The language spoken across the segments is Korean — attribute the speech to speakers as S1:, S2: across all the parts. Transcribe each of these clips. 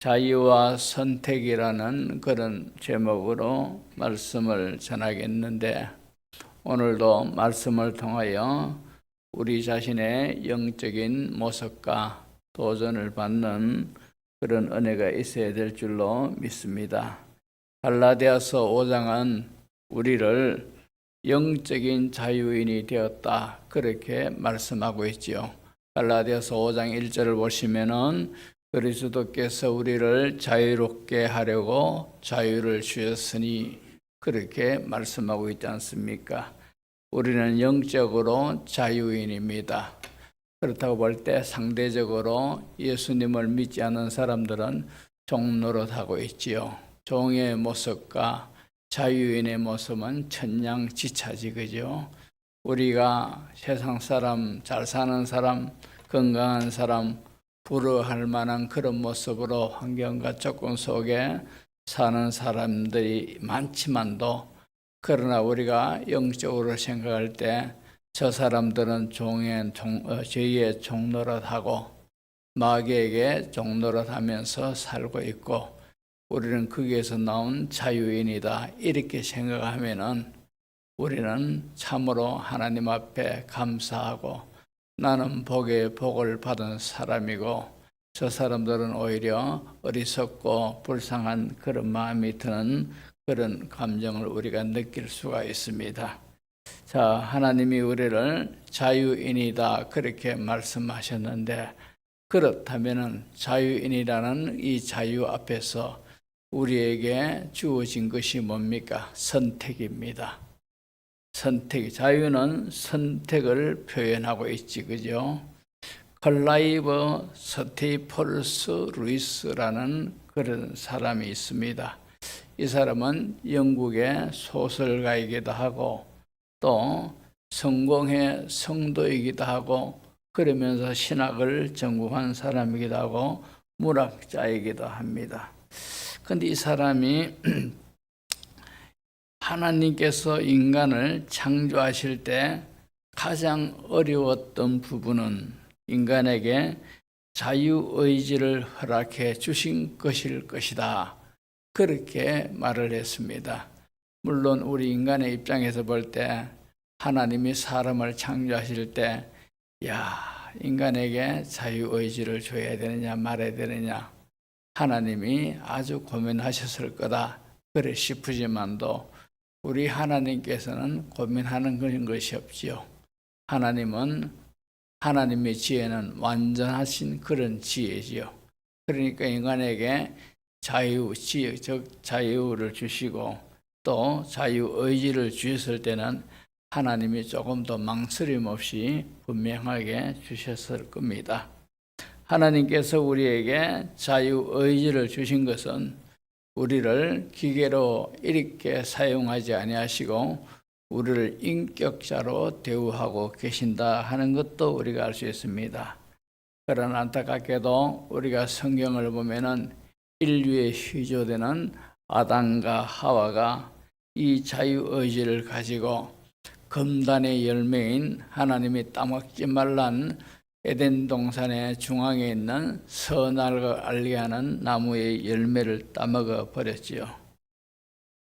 S1: 자유와 선택이라는 그런 제목으로 말씀을 전하겠는데, 오늘도 말씀을 통하여 우리 자신의 영적인 모습과 도전을 받는 그런 은혜가 있어야 될 줄로 믿습니다. 갈라디아서 5장은 우리를 영적인 자유인이 되었다, 그렇게 말씀하고 있지요. 갈라디아서 5장 1절을 보시면은 그리스도께서 우리를 자유롭게 하려고 자유를 주셨으니, 그렇게 말씀하고 있지 않습니까? 우리는 영적으로 자유인입니다. 그렇다고 볼 때 상대적으로 예수님을 믿지 않는 사람들은 종노릇하고 있지요. 종의 모습과 자유인의 모습은 천냥지차지, 그죠? 우리가 세상 사람, 잘 사는 사람, 건강한 사람, 부러워할 만한 그런 모습으로 환경과 조건 속에 사는 사람들이 많지만도, 그러나 우리가 영적으로 생각할 때 저 사람들은 죄의 종노릇하고 마귀에게 종노릇하면서 살고 있고, 우리는 거기에서 나온 자유인이다, 이렇게 생각하면은 우리는 참으로 하나님 앞에 감사하고, 나는 복에 복을 받은 사람이고 저 사람들은 오히려 어리석고 불쌍한 그런 마음이 드는 그런 감정을 우리가 느낄 수가 있습니다. 자, 하나님이 우리를 자유인이다, 그렇게 말씀하셨는데, 그렇다면 자유인이라는 이 자유 앞에서 우리에게 주어진 것이 뭡니까? 선택입니다. 선택, 자유는 선택을 표현하고 있지, 그죠? 클라이브 스테이플스 루이스라는 그런 사람이 있습니다. 이 사람은 영국의 소설가이기도 하고 또 성공의 성도이기도 하고, 그러면서 신학을 전공한 사람이기도 하고 문학자이기도 합니다. 그런데 이 사람이 하나님께서 인간을 창조하실 때 가장 어려웠던 부분은 인간에게 자유의지를 허락해 주신 것일 것이다, 그렇게 말을 했습니다. 물론 우리 인간의 입장에서 볼 때 하나님이 사람을 창조하실 때 인간에게 자유의지를 줘야 되느냐 말아야 되느냐 하나님이 아주 고민하셨을 거다, 그래 싶으지만도 우리 하나님께서는 고민하는 것이 없지요. 하나님은, 하나님의 지혜는 완전하신 그런 지혜지요. 그러니까 인간에게 지혜, 즉 자유를 주시고 또 자유의지를 주셨을 때는 하나님이 조금 더 망설임 없이 분명하게 주셨을 겁니다. 하나님께서 우리에게 자유의지를 주신 것은 우리를 기계로 이렇게 사용하지 아니하시고 우리를 인격자로 대우하고 계신다 하는 것도 우리가 알 수 있습니다. 그러나 안타깝게도 우리가 성경을 보면은 인류의 시조되는 아담과 하와가 이 자유의지를 가지고 금단의 열매인 하나님이 따먹지 말란 에덴 동산의 중앙에 있는 선악을 알게 하는 나무의 열매를 따먹어 버렸지요.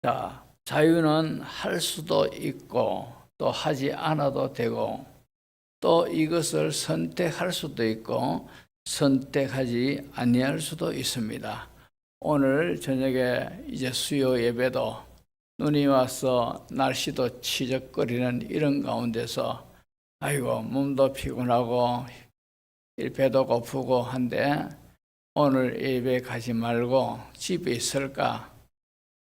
S1: 자, 자유는 할 수도 있고 또 하지 않아도 되고, 또 이것을 선택할 수도 있고 선택하지 아니할 수도 있습니다. 오늘 저녁에 이제 수요 예배도 눈이 와서 날씨도 치적거리는 이런 가운데서 아이고 몸도 피곤하고 배도 고프고 한데 오늘 예배 가지 말고 집에 있을까?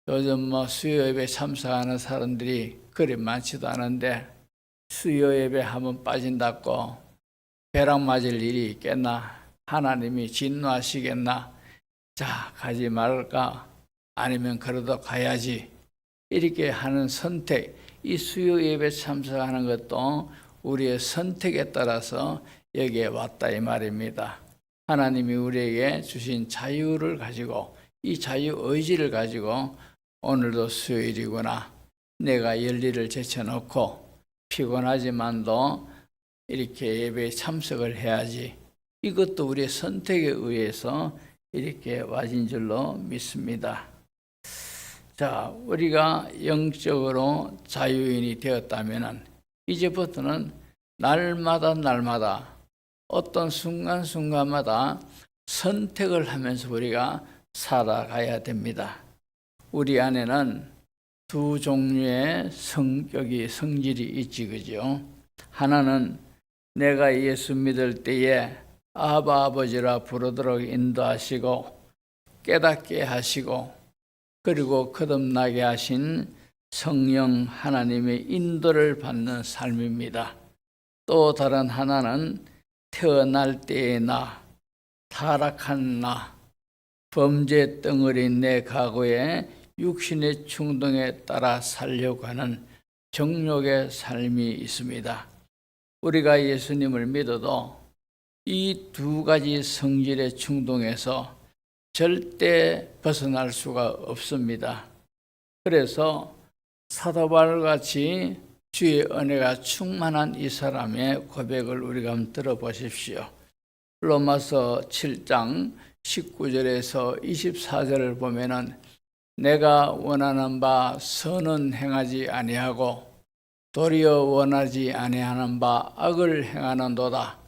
S1: 요즘 수요 예배 참석하는 사람들이 그리 많지도 않은데 수요 예배 한번 빠진다고 벼락 맞을 일이 있겠나? 하나님이 진노하시겠나? 자, 가지 말까? 아니면 그래도 가야지, 이렇게 하는 선택, 이 수요 예배 참석하는 것도 우리의 선택에 따라서 여기에 왔다, 이 말입니다. 하나님이 우리에게 주신 자유를 가지고, 이 자유의지를 가지고 오늘도 수요일이구나, 내가 열일을 제쳐놓고 피곤하지만도 이렇게 예배에 참석을 해야지, 이것도 우리의 선택에 의해서 이렇게 와진 줄로 믿습니다. 자, 우리가 영적으로 자유인이 되었다면 이제부터는 날마다 어떤 순간순간마다 선택을 하면서 우리가 살아가야 됩니다. 우리 안에는 두 종류의 성질이 있지, 그죠? 하나는 내가 예수 믿을 때에 아바 아버지라 부르도록 인도하시고 깨닫게 하시고 그리고 거듭나게 하신 성령 하나님의 인도를 받는 삶입니다. 또 다른 하나는 태어날 때의 나, 타락한 나, 범죄 덩어리인 내 과거에 육신의 충동에 따라 살려고 하는 정욕의 삶이 있습니다. 우리가 예수님을 믿어도 이 두 가지 성질의 충동에서 절대 벗어날 수가 없습니다. 그래서 사도 바울같이 주의 은혜가 충만한 이 사람의 고백을 우리가 한번 들어보십시오. 로마서 7장 19절에서 24절을 보면은 내가 원하는 바 선은 행하지 아니하고 도리어 원하지 아니하는 바 악을 행하는도다.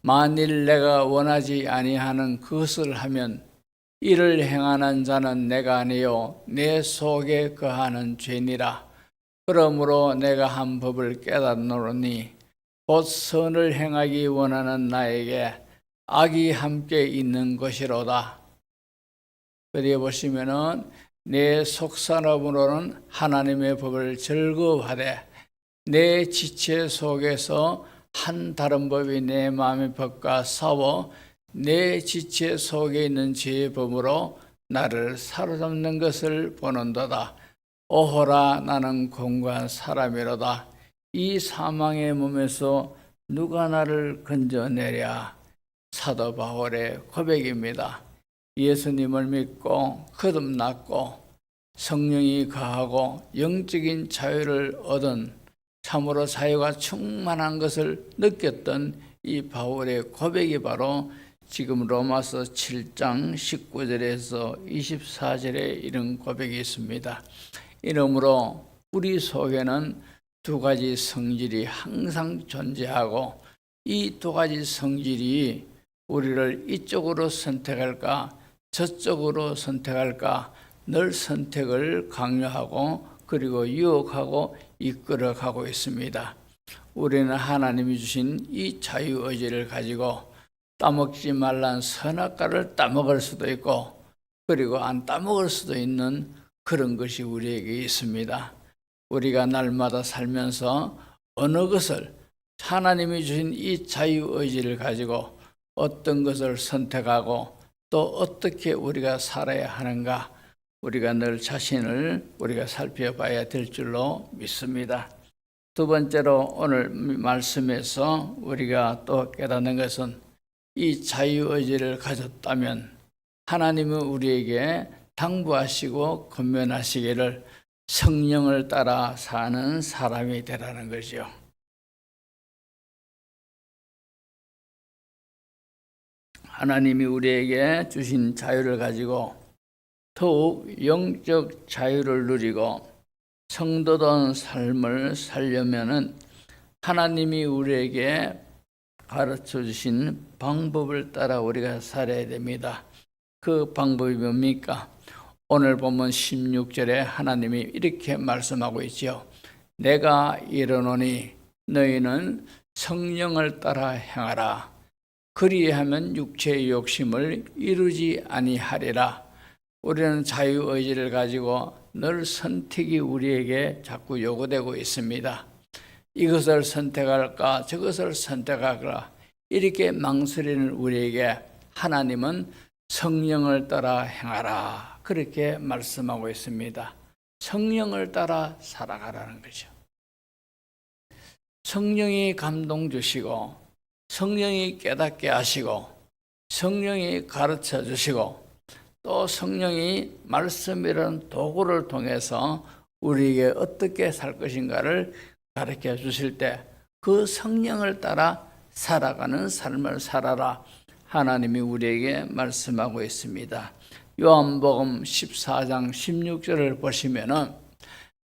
S1: 만일 내가 원하지 아니하는 그것을 하면 이를 행하는 자는 내가 아니요 내 속에 거하는 죄니라. 그러므로 내가 한 법을 깨닫노니 곧 선을 행하기 원하는 나에게 악이 함께 있는 것이로다. 어디에 보시면은 내 속사람으로는 하나님의 법을 즐거워하되 내 지체 속에서 한 다른 법이 내 마음의 법과 싸워 내 지체 속에 있는 죄의 법으로 나를 사로잡는 것을 보는도다. 오호라 나는 공고한 사람이로다. 이 사망의 몸에서 누가 나를 건져내랴. 사도 바울의 고백입니다. 예수님을 믿고 거듭났고 성령이 거하고 영적인 자유를 얻은 참으로 자유가 충만한 것을 느꼈던 이 바울의 고백이 바로 지금 로마서 7장 19절에서 24절에 이런 고백이 있습니다. 이러므로 우리 속에는 두 가지 성질이 항상 존재하고 이 두 가지 성질이 우리를 이쪽으로 선택할까 저쪽으로 선택할까 늘 선택을 강요하고 그리고 유혹하고 이끌어가고 있습니다. 우리는 하나님이 주신 이 자유의지를 가지고 따먹지 말란 선악과를 따먹을 수도 있고 그리고 안 따먹을 수도 있는 그런 것이 우리에게 있습니다. 우리가 날마다 살면서 어느 것을 하나님이 주신 이 자유의지를 가지고 어떤 것을 선택하고 또 어떻게 우리가 살아야 하는가 우리가 늘 자신을 우리가 살펴봐야 될 줄로 믿습니다. 두 번째로 오늘 말씀에서 우리가 또 깨닫는 것은 이 자유의지를 가졌다면 하나님은 우리에게 당부하시고 권면하시기를 성령을 따라 사는 사람이 되라는 거죠. 하나님이 우리에게 주신 자유를 가지고 더욱 영적 자유를 누리고 성도다운 삶을 살려면은 하나님이 우리에게 가르쳐 주신 방법을 따라 우리가 살아야 됩니다. 그 방법이 뭡니까? 오늘 보면 16절에 하나님이 이렇게 말씀하고 있지요. 내가 이르노니 너희는 성령을 따라 행하라. 그리하면 육체의 욕심을 이루지 아니하리라. 우리는 자유의지를 가지고 늘 선택이 우리에게 자꾸 요구되고 있습니다. 이것을 선택할까 저것을 선택할까 이렇게 망설이는 우리에게 하나님은 성령을 따라 행하라 그렇게 말씀하고 있습니다. 성령을 따라 살아가라는 거죠. 성령이 감동 주시고 성령이 깨닫게 하시고 성령이 가르쳐 주시고 또 성령이 말씀이라는 도구를 통해서 우리에게 어떻게 살 것인가를 가르쳐 주실 때 그 성령을 따라 살아가는 삶을 살아라 하나님이 우리에게 말씀하고 있습니다. 요한복음 14장 16절을 보시면은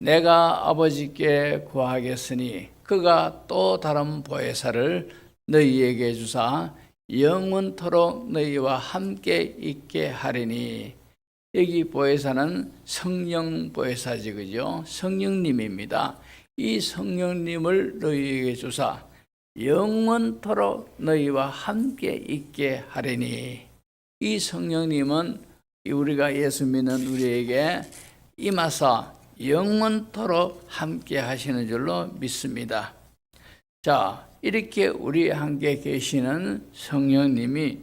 S1: 내가 아버지께 구하겠으니 그가 또 다른 보혜사를 너희에게 주사 영원토록 너희와 함께 있게 하리니. 여기 보혜사는 성령 보혜사지, 그죠? 성령님입니다. 이 성령님을 너희에게 주사 영원토록 너희와 함께 있게 하리니. 이 성령님은 우리가 예수 믿는 우리에게 임하사 영원토록 함께 하시는 줄로 믿습니다. 자, 이렇게 우리 함께 계시는 성령님이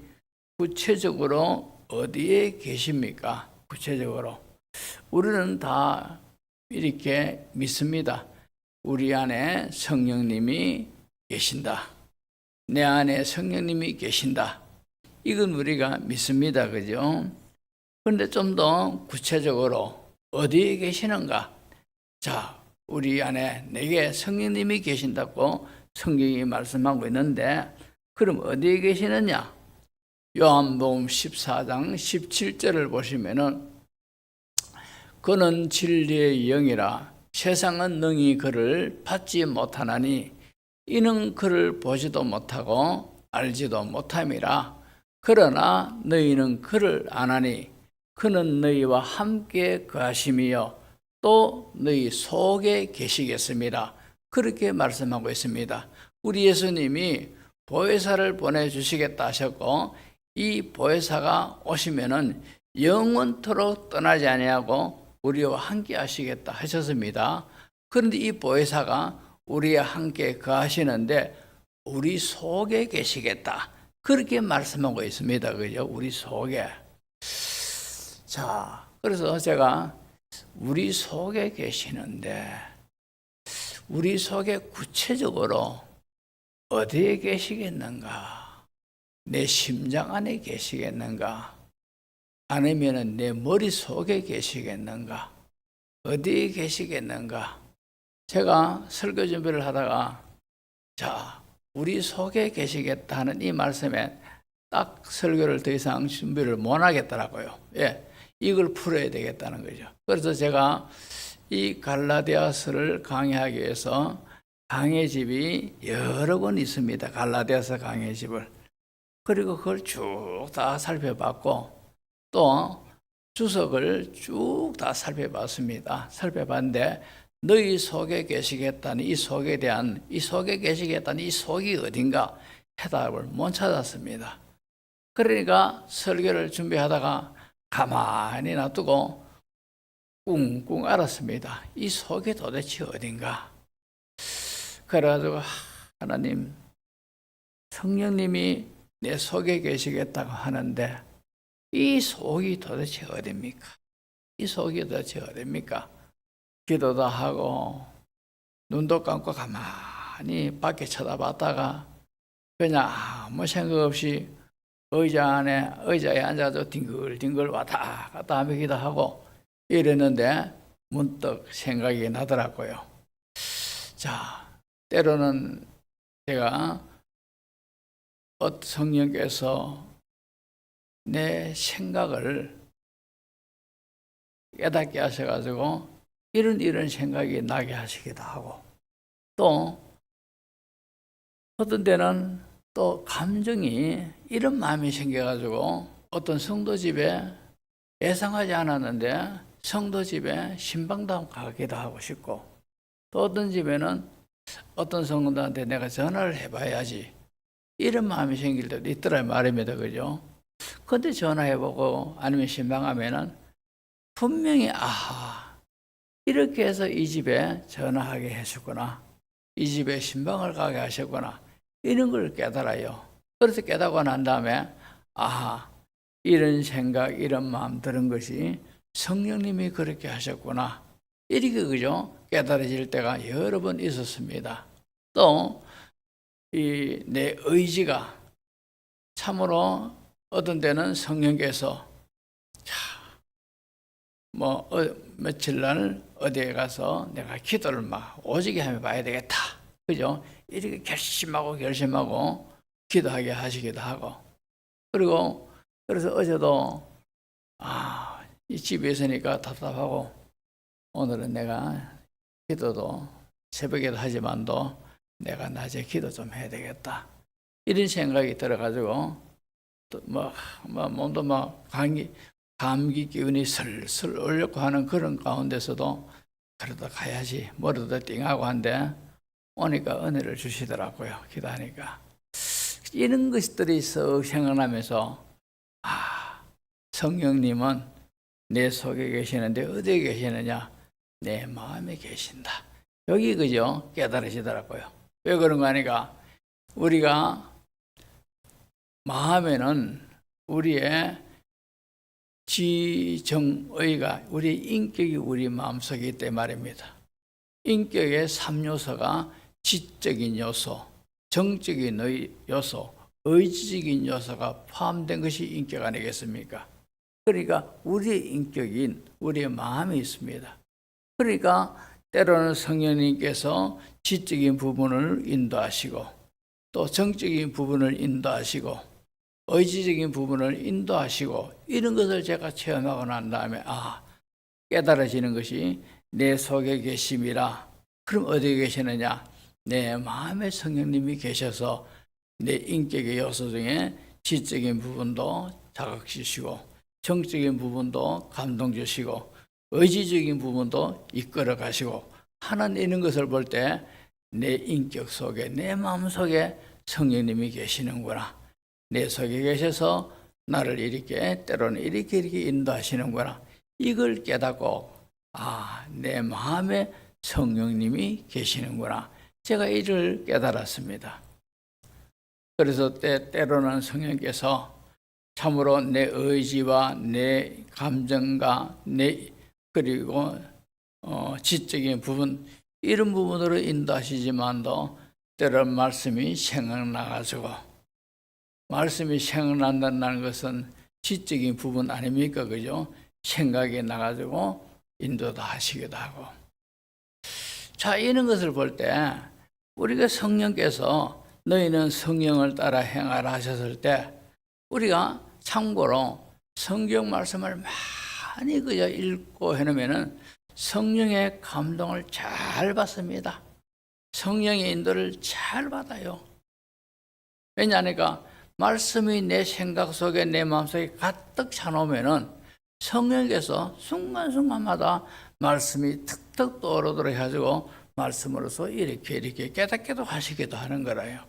S1: 구체적으로 어디에 계십니까? 구체적으로 우리는 다 이렇게 믿습니다. 우리 안에 성령님이 계신다. 내 안에 성령님이 계신다. 이건 우리가 믿습니다. 그죠? 그런데 좀 더 구체적으로 어디에 계시는가? 자, 우리 안에 내게 성령님이 계신다고 성경이 말씀하고 있는데, 그럼 어디에 계시느냐? 요한복음 14장 17절을 보시면은 그는 진리의 영이라 세상은 능히 그를 받지 못하나니 이는 그를 보지도 못하고 알지도 못함이라. 그러나 너희는 그를 아나니 그는 너희와 함께 거하심이요 또 너희 속에 계시겠습니다. 그렇게 말씀하고 있습니다. 우리 예수님이 보혜사를 보내주시겠다 하셨고, 이 보혜사가 오시면은 영원토록 떠나지 아니하고 우리와 함께 하시겠다 하셨습니다. 그런데 이 보혜사가 우리와 함께 거하시는데 우리 속에 계시겠다, 그렇게 말씀하고 있습니다. 그죠? 우리 속에. 자, 그래서 제가 우리 속에 계시는데 우리 속에 구체적으로 어디에 계시겠는가? 내 심장 안에 계시겠는가? 아니면 내 머릿속에 계시겠는가? 어디에 계시겠는가? 제가 설교 준비를 하다가 자, 우리 속에 계시겠다는 이 말씀에 딱 설교를 더 이상 준비를 못 하겠더라고요. 예, 이걸 풀어야 되겠다는 거죠. 그래서 제가 이 갈라디아서를 강의하기 위해서 강의집이 여러 권 있습니다. 갈라디아서 강의집을. 그리고 그걸 쭉 다 살펴봤고 또 주석을 쭉 다 살펴봤습니다. 살펴봤는데 너희 속에 계시겠다는 이 속에 대한, 이 속에 계시겠다는 이 속이 어딘가 해답을 못 찾았습니다. 그러니까 설교를 준비하다가 가만히 놔두고 꿍꿍 알았습니다. 이 속이 도대체 어딘가. 그래가지고 하나님, 성령님이 내 속에 계시겠다고 하는데 이 속이 도대체 어딥니까? 이 속이 도대체 어딥니까? 기도도 하고 눈도 감고 가만히 밖에 쳐다봤다가 그냥 아무 생각 없이 의자에 앉아서 뒹글뒹글 왔다 갔다 하며 기도하고 이랬는데 문득 생각이 나더라고요. 자, 때로는 제가 성령께서 내 생각을 깨닫게 하셔가지고 이런 생각이 나게 하시기도 하고, 또 어떤 때는 또 감정이 이런 마음이 생겨가지고 어떤 성도 집에 예상하지 않았는데 성도 집에 신방도 가기도 하고 싶고, 또 어떤 집에는 어떤 성도한테 내가 전화를 해봐야지 이런 마음이 생길 때도 있더라 말입니다. 그죠? 근데 전화해보고 아니면 신방하면은 분명히 아하, 이렇게 해서 이 집에 전화하게 하셨구나, 이 집에 신방을 가게 하셨구나, 이런 걸 깨달아요. 그래서 깨닫고 난 다음에 아하, 이런 생각, 이런 마음 드는 것이 성령님이 그렇게 하셨구나, 이렇게 그죠? 깨달아질 때가 여러 번 있었습니다. 또 이 내 의지가 참으로 어떤 때는 성령께서 며칠 날 어디에 가서 내가 기도를 막 오지게 하며 봐야 되겠다, 그죠? 이렇게 결심하고 기도하게 하시기도 하고, 그래서 어제도 이 집에 있으니까 답답하고 오늘은 내가 기도도 새벽에도 하지만도 내가 낮에 기도 좀 해야 되겠다. 이런 생각이 들어가지고 또 몸도 감기 기운이 슬슬 올렸고 하는 그런 가운데서도 그래도 가야지 머리도 띵하고 한데 오니까 은혜를 주시더라고요. 기도하니까 이런 것들이 썩 생각나면서 성령님은 내 속에 계시는데 어디에 계시느냐? 내 마음에 계신다. 여기 그죠? 깨달으시더라고요. 왜 그런가 하니까 우리가 마음에는 우리의 지정의가 우리 인격이 우리 마음속에 있다 말입니다. 인격의 3요소가 지적인 요소, 정적인 요소, 의지적인 요소가 포함된 것이 인격 아니겠습니까? 그러니까 우리의 인격인 우리의 마음이 있습니다. 그러니까 때로는 성령님께서 지적인 부분을 인도하시고 또 정적인 부분을 인도하시고 의지적인 부분을 인도하시고 이런 것을 제가 체험하고 난 다음에 깨달아지는 것이 내 속에 계심이라. 그럼 어디에 계시느냐? 내 마음에 성령님이 계셔서 내 인격의 요소 중에 지적인 부분도 자극시키시고 정적인 부분도 감동 주시고 의지적인 부분도 이끌어 가시고 하는 이런 것을 볼 때 내 인격 속에 내 마음 속에 성령님이 계시는구나. 내 속에 계셔서 나를 이렇게 때로는 이렇게 인도하시는구나. 이걸 깨닫고 내 마음에 성령님이 계시는구나. 제가 이를 깨달았습니다. 그래서 때로는 성령께서 참으로 내 의지와 내 감정과 그리고 지적인 부분 이런 부분으로 인도하시지만도 때로는 말씀이 생각나가지고 말씀이 생각난다는 것은 지적인 부분 아닙니까? 그죠? 생각이 나가지고 인도도 하시기도 하고. 자, 이런 것을 볼 때 우리가 성령께서 너희는 성령을 따라 행하라 하셨을 때 우리가 참고로 성경 말씀을 많이 그저 읽고 해놓으면은 성령의 감동을 잘 받습니다. 성령의 인도를 잘 받아요. 왜냐하니까 말씀이 내 생각 속에 내 마음속에 가득 차놓으면은 성령께서 순간순간마다 말씀이 툭툭 떠오르도록 해가지고 말씀으로서 이렇게 깨닫기도 하시기도 하는 거라요.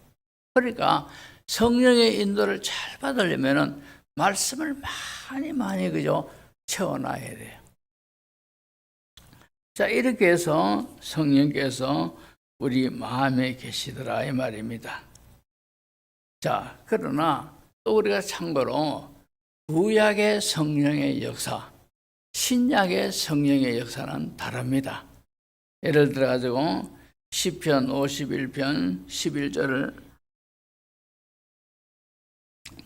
S1: 그러니까 성령의 인도를 잘 받으려면은 말씀을 많이 그죠 채워놔야 돼요. 자, 이렇게 해서 성령께서 우리 마음에 계시더라 이 말입니다. 자, 그러나 또 우리가 참고로 구약의 성령의 역사, 신약의 성령의 역사는 다릅니다. 예를 들어 가지고 시편 51편 11절을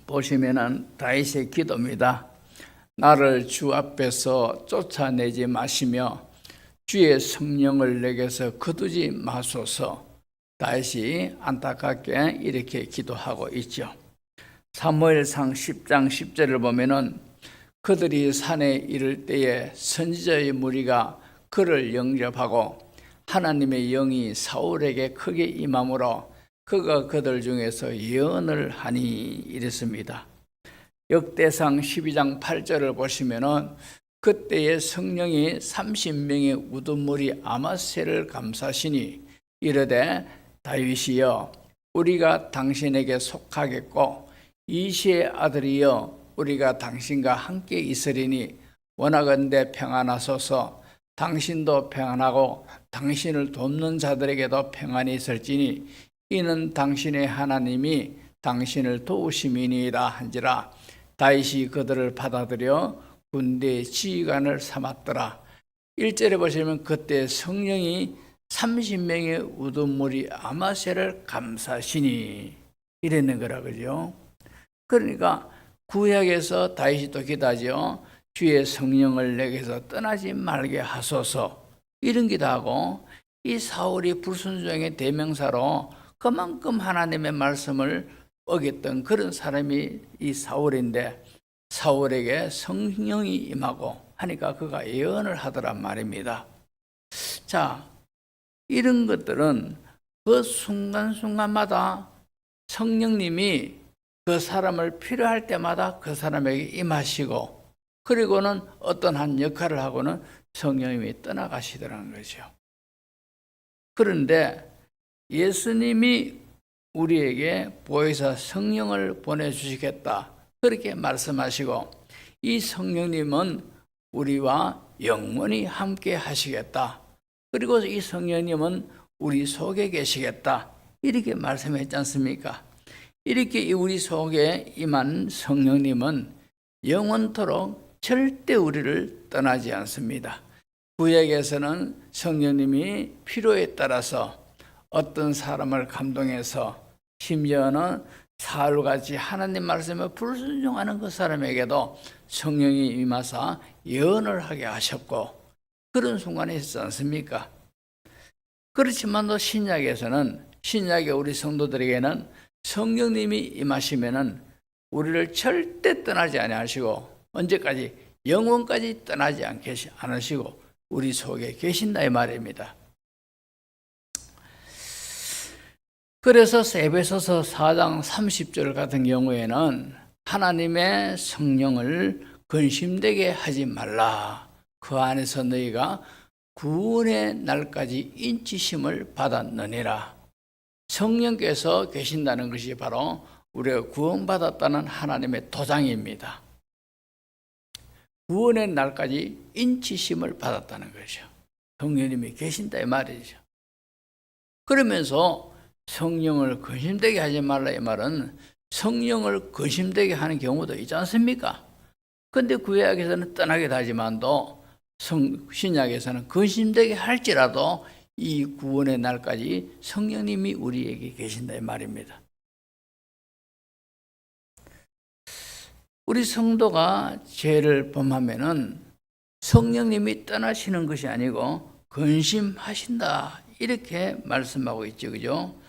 S1: 보시면은 다윗의 기도입니다. 나를 주 앞에서 쫓아내지 마시며 주의 성령을 내게서 거두지 마소서. 다윗이 안타깝게 이렇게 기도하고 있죠. 사무엘상 10장 10절을 보면은 그들이 산에 이를 때에 선지자의 무리가 그를 영접하고 하나님의 영이 사울에게 크게 임함으로 그가 그들 중에서 예언을 하니 이랬습니다. 역대상 12장 8절을 보시면은 그때의 성령이 30명의 우두머리 아마새를 감싸시니 이르되 다윗이여 우리가 당신에게 속하겠고 이시의 아들이여 우리가 당신과 함께 있으리니 원하건대 평안하소서. 당신도 평안하고 당신을 돕는 자들에게도 평안이 있을지니 이는 당신의 하나님이 당신을 도우심이니이다 한지라. 다윗이 그들을 받아들여 군대의 지휘관을 삼았더라. 1절에 보시면 그때 성령이 30명의 우두머리 아마새를 감싸시니 이랬는 거라 그죠. 그러니까 구약에서 다윗이 또 기도하죠. 주의 성령을 내게서 떠나지 말게 하소서 이런 기도하고 이 사울이 불순종의 대명사로 그만큼 하나님의 말씀을 어겼던 그런 사람이 이 사울인데, 사울에게 성령이 임하고 하니까 그가 예언을 하더란 말입니다. 자, 이런 것들은 그 순간순간마다 성령님이 그 사람을 필요할 때마다 그 사람에게 임하시고, 그리고는 어떤 한 역할을 하고는 성령님이 떠나가시더라는 거죠. 그런데 예수님이 우리에게 보혜사 성령을 보내주시겠다, 그렇게 말씀하시고, 이 성령님은 우리와 영원히 함께 하시겠다, 그리고 이 성령님은 우리 속에 계시겠다, 이렇게 말씀했지 않습니까? 이렇게 우리 속에 임한 성령님은 영원토록 절대 우리를 떠나지 않습니다. 구약에서는 성령님이 필요에 따라서 어떤 사람을 감동해서, 심지어는 사울같이 하나님 말씀에 불순종하는 그 사람에게도 성령이 임하사 예언을 하게 하셨고, 그런 순간이 있지 않습니까? 그렇지만도 신약의 우리 성도들에게는 성령님이 임하시면은 우리를 절대 떠나지 아니하시고, 언제까지? 영원까지 떠나지 않으시고 우리 속에 계신다 이 말입니다. 그래서 에베소서 4장 30절 같은 경우에는 하나님의 성령을 근심되게 하지 말라. 그 안에서 너희가 구원의 날까지 인치심을 받았느니라. 성령께서 계신다는 것이 바로 우리가 구원받았다는 하나님의 도장입니다. 구원의 날까지 인치심을 받았다는 것이죠. 성령님이 계신다 이 말이죠. 그러면서 성령을 근심되게 하지 말라 이 말은 성령을 근심되게 하는 경우도 있지 않습니까? 근데 구약에서는 떠나게 하지만도 신약에서는 근심되게 할지라도 이 구원의 날까지 성령님이 우리에게 계신다 이 말입니다. 우리 성도가 죄를 범하면은 성령님이 떠나시는 것이 아니고 근심하신다, 이렇게 말씀하고 있죠, 그죠?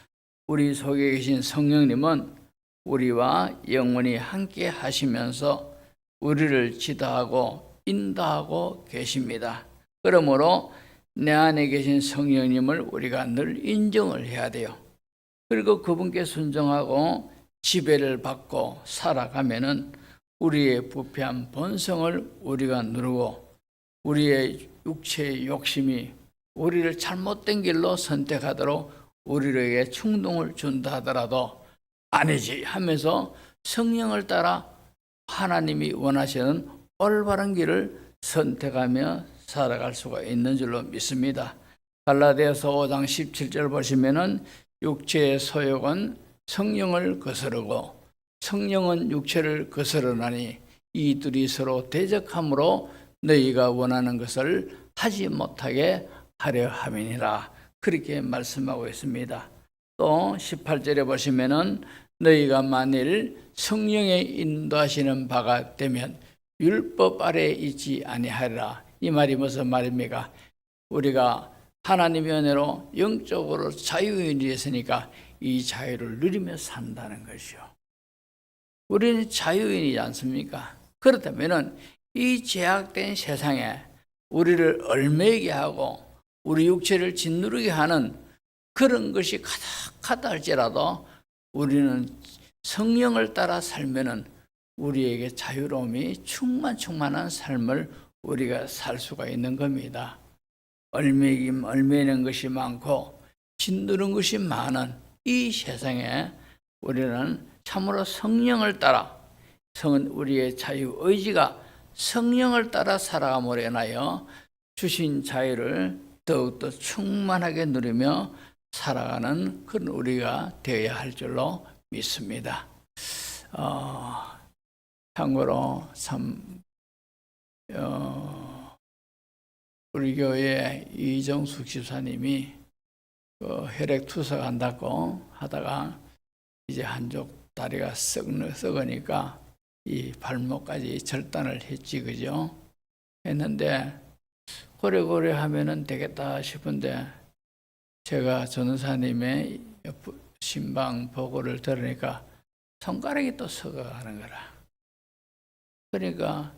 S1: 우리 속에 계신 성령님은 우리와 영원히 함께 하시면서 우리를 지도하고 인도하고 계십니다. 그러므로 내 안에 계신 성령님을 우리가 늘 인정을 해야 돼요. 그리고 그분께 순종하고 지배를 받고 살아가면은 우리의 부패한 본성을 우리가 누르고, 우리의 육체의 욕심이 우리를 잘못된 길로 선택하도록 우리에게 충동을 준다 하더라도 아니지 하면서 성령을 따라 하나님이 원하시는 올바른 길을 선택하며 살아갈 수가 있는 줄로 믿습니다. 갈라디아서 5장 17절 보시면은 육체의 소욕은 성령을 거스르고 성령은 육체를 거스르나니 이 둘이 서로 대적함으로 너희가 원하는 것을 하지 못하게 하려 함이니라, 그렇게 말씀하고 있습니다. 또 18절에 보시면은 너희가 만일 성령의 인도하시는 바가 되면 율법 아래에 있지 아니하리라. 이 말이 무슨 말입니까? 우리가 하나님의 은혜로 영적으로 자유인이 됐으니까 이 자유를 누리며 산다는 것이요. 우리는 자유인이지 않습니까? 그렇다면 이 제약된 세상에 우리를 얽매이게 하고 우리 육체를 짓누르게 하는 그런 것이 가득하다 할지라도 우리는 성령을 따라 살면은 우리에게 자유로움이 충만한 삶을 우리가 살 수가 있는 겁니다. 얽매이는 것이 많고 짓누른 것이 많은 이 세상에 우리는 참으로 성령을 따라, 우리의 자유 의지가 성령을 따라 살아감으로 인하여 주신 자유를 더욱더 충만하게 누리며 살아가는 그런 우리가 되어야 할 줄로 믿습니다. 참고로 우리 교회 이정숙 집사님이 혈액투석 한다고 하다가 이제 한쪽 다리가 썩으니까 이 발목까지 절단을 했지, 그죠? 했는데 고래고래 하면은 되겠다 싶은데 제가 전도사님의 신방 보고를 들으니까 손가락이 또 썩어가는 거라. 그러니까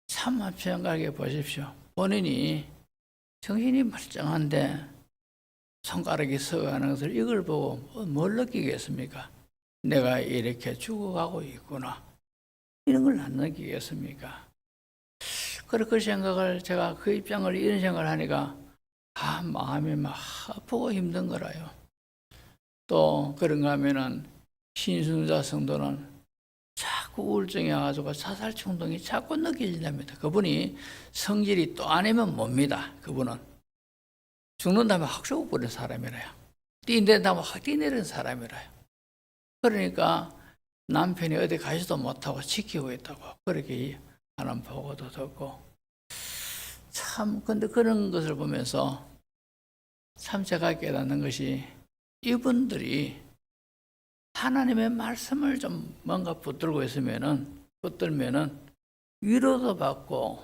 S1: 참 생각해 보십시오. 본인이 정신이 멀쩡한데 손가락이 썩어가는 것을 이걸 보고 뭘 느끼겠습니까? 내가 이렇게 죽어가고 있구나. 이런 걸 안 느끼겠습니까? 그 생각을 제가 그 입장을 이런 생각을 하니까 마음이 막 아프고 힘든 거라요. 또 그런가 하면은 신순자 성도는 자꾸 우울증이 와가지고 자살 충동이 자꾸 느껴진답니다. 그분이 성질이 또 아니면 뭡니다. 그분은 죽는다면 확 죽어버린 사람이라요. 뛰낸다면 확 뛰내린 사람이라요. 그러니까 남편이 어디 가지도 못하고 지키고 있다고 그렇게 하는 보고도 듣고 참 근데 그런 것을 보면서 참 제가 깨닫는 것이 이분들이 하나님의 말씀을 좀 뭔가 붙들고 붙들면은 위로도 받고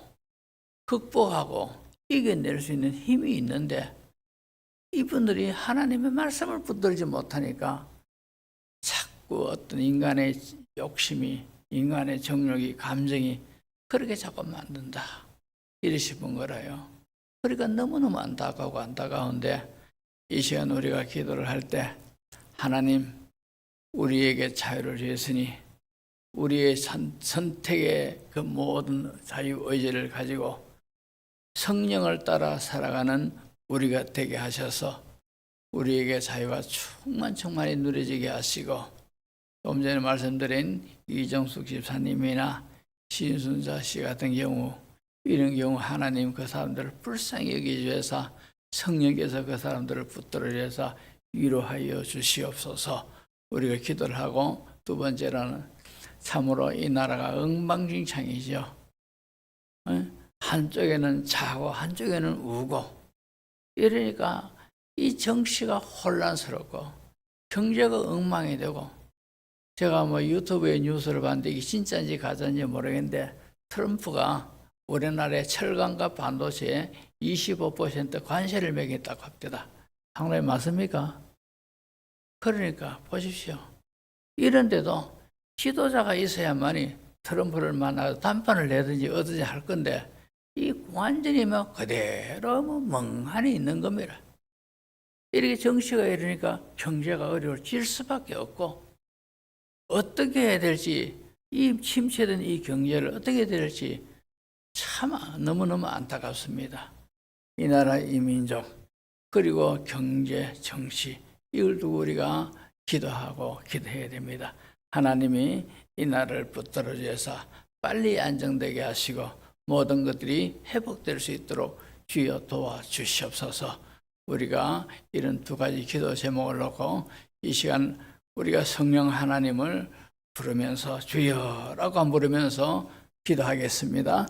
S1: 극복하고 이겨낼 수 있는 힘이 있는데 이분들이 하나님의 말씀을 붙들지 못하니까 자꾸 어떤 인간의 욕심이, 인간의 정욕이, 감정이 그렇게 자꾸 만든다. 이러시는 거라요. 그러니까 너무너무 안타까운데 이 시간 우리가 기도를 할 때 하나님 우리에게 자유를 주셨으니 우리의 선택의 그 모든 자유의지를 가지고 성령을 따라 살아가는 우리가 되게 하셔서 우리에게 자유가 충만히 누려지게 하시고 좀 전에 말씀드린 이정숙 집사님이나 신순자 씨 같은 경우 이런 경우 하나님 그 사람들을 불쌍히 여기주셔서 성령께서 그 사람들을 붙들어 주셔서 위로하여 주시옵소서 우리가 기도를 하고 두 번째로는 참으로 이 나라가 엉망진창이죠. 한쪽에는 자고 한쪽에는 우고 이러니까 이 정치가 혼란스럽고 경제가 엉망이 되고 제가 유튜브에 뉴스를 봤는데 이게 진짜인지 가짜인지 모르겠는데 트럼프가 우리나라의 철강과 반도체에 25% 관세를 매겼다고 합니다. 상당히 맞습니까? 그러니까 보십시오. 이런데도 지도자가 있어야만이 트럼프를 만나서 담판을 내든지 얻든지 할 건데 이 완전히 그대로 멍하니 있는 겁니다. 이렇게 정치가 이러니까 경제가 어려워질 수밖에 없고 어떻게 해야 될지 이 침체된 이 경제를 어떻게 해야 될지 참 너무너무 안타깝습니다. 이 나라 이 민족 그리고 경제 정치 이걸 두고 우리가 기도하고 기도해야 됩니다. 하나님이 이 나라를 붙들어 주셔서 빨리 안정되게 하시고 모든 것들이 회복될 수 있도록 주여 도와주시옵소서. 우리가 이런 두 가지 기도 제목을 놓고 이 시간 우리가 성령 하나님을 부르면서 주여라고 부르면서 기도하겠습니다.